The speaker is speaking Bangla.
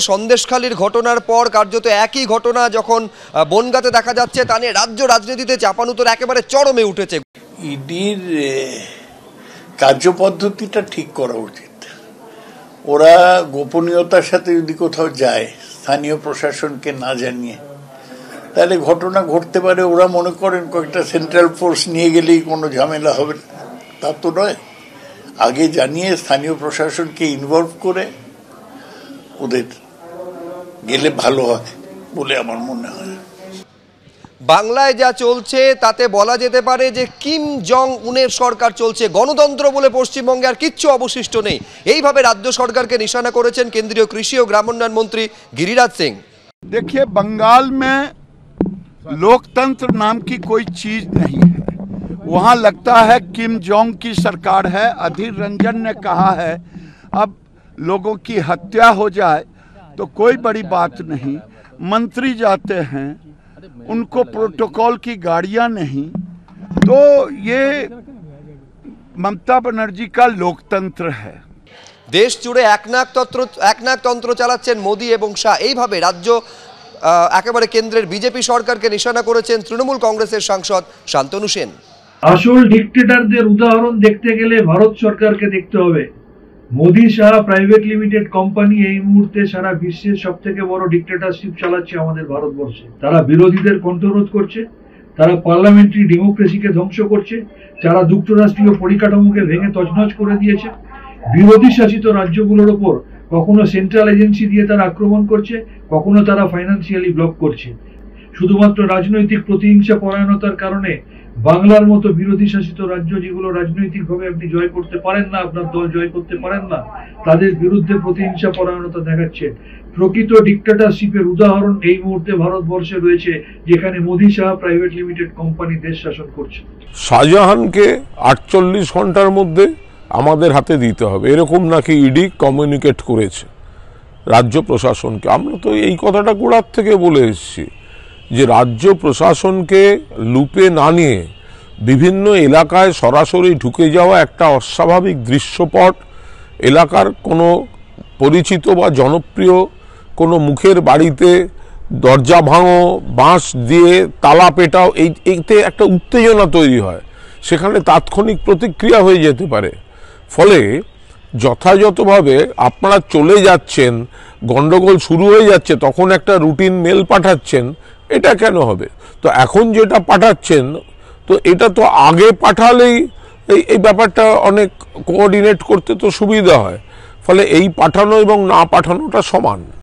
সন্দেশখালীর ঘটনার পর কার্যত একই ঘটনা যখন বনগাঁতে দেখা যাচ্ছে, তা নিয়ে রাজ্য রাজনীতিতে চাপানুতোর একেবারে চরমে উঠেছে। ইডির কার্যপদ্ধতিটা ঠিক করা উচিত। ওরা গোপনীয়তার সাথে যদি কোথাও যায় স্থানীয় প্রশাসনকে না জানিয়ে, তাহলে ঘটনা ঘটতে পারে। ওরা মনে করেন কয়েকটা সেন্ট্রাল ফোর্স নিয়ে গেলেই কোনো ঝামেলা হবে, তা তো নয়। আগে জানিয়ে স্থানীয় প্রশাসনকে ইনভলভ করে ওদের গেলে ভালো হয় বলে আমার মনে হয়। বাংলায় যা চলছে তাতে বলা যেতে পারে যে কিম জং উনের সরকার চলছে। গণতন্ত্র বলে পশ্চিমবঙ্গে আর কিচ্ছু অবশিষ্ট নেই। এইভাবে রাজ্য সরকারকে নিশানা করেছেন কেন্দ্রীয় কৃষি ও গ্রামোন্নয়ন মন্ত্রী গিরিরাজ সিং। देखिए, बंगाल में लोकतंत्र नाम की कोई चीज नहीं है। वहाँ लगता है किम जोंग की सरकार है। अधीर रंजन ने कहा है अब लोगों की हत्या हो जाए तो कोई बड़ी बात नहीं, मंत्री जाते हैं उनको प्रोटोकॉल की गाड़ियाँ नहीं। तो ये ममता बनर्जी का लोकतंत्र है। দেশ জুড়ে একনায়কতন্ত্র চালাচ্ছেন মোদি এবং শাহ। এইভাবে রাজ্য একেবারে কেন্দ্রের বিজেপি সরকারকে নিশানা করেছেন তৃণমূল কংগ্রেসের সাংসদ শান্তনু সেন। আসল ডিক্টেটরদের উদাহরণ দেখতে গেলে ভারত সরকারকে দেখতে হবে। Modi Shah private limited company এই মুহূর্তে সারা বিশ্বের সবথেকে বড় ডিক্টেটরশিপ চালাচ্ছে আমাদের ভারতবর্ষে। তারা বিরোধীদের কণ্ঠরোধ করছে, তারা পার্লামেন্টারি ডেমোক্রেসিকে ধ্বংস করছে, যারা যুক্তরাষ্ট্রীয় পরিকাঠামোকে ভেঙে তছনছ করে দিয়েছে। বিরোধী শাসিত রাজ্যগুলোর ওপর কখনো সেন্ট্রাল এজেন্সি দিয়ে তারা আক্রমণ করছে, কখনো তারা ফাইন্যান্সিয়ালি ব্লক করছে। শুধুমাত্র রাজনৈতিক প্রতিহিংসা পরায়ণতার কারণে বাংলার মতো বিরোধী শাসিত রাজ্য, যেগুলো রাজনৈতিকভাবে আপনি জয় করতে পারেন না, আপনার দল জয় করতে পারেন না, তাদের বিরুদ্ধে প্রতিহিংসা পরায়ণতা দেখাচ্ছে। প্রকৃত ডিক্টেটরশিপের উদাহরণ এই মুহূর্তে ভারতবর্ষে রয়েছে, যেখানে Modi Shah private limited company দেশ শাসন করছে। শাহজাহানকে 48 ঘন্টার মধ্যে আমাদের হাতে দিতে হবে, এরকম নাকি ইডি কমিউনিকেট করেছে রাজ্য প্রশাসনকে। আমরা তো এই কথাটা গোড়ার থেকে বলে এসেছি যে রাজ্য প্রশাসনকে লুপে না নিয়ে বিভিন্ন এলাকায় সরাসরি ঢুকে যাওয়া একটা অস্বাভাবিক দৃশ্যপট। এলাকার কোনো পরিচিত বা জনপ্রিয় কোনো মুখের বাড়িতে দরজা ভাঙো, বাঁশ দিয়ে তালা পেটাও, এইতে একটা উত্তেজনা তৈরি হয়, সেখানে তাৎক্ষণিক প্রতিক্রিয়া হয়ে যেতে পারে। ফলে যথাযথভাবে আপনারা চলে যাচ্ছেন, গন্ডগোল শুরু হয়ে যাচ্ছে, তখন একটা রুটিন মেল পাঠাচ্ছেন, এটা কেন হবে? তো এখন যেটা পাঠাচ্ছেন, তো এটা তো আগে পাঠালেই এই ব্যাপারটা অনেক কোঅর্ডিনেট করতে তো সুবিধা হয়। ফলে এই পাঠানো এবং না পাঠানোটা সমান।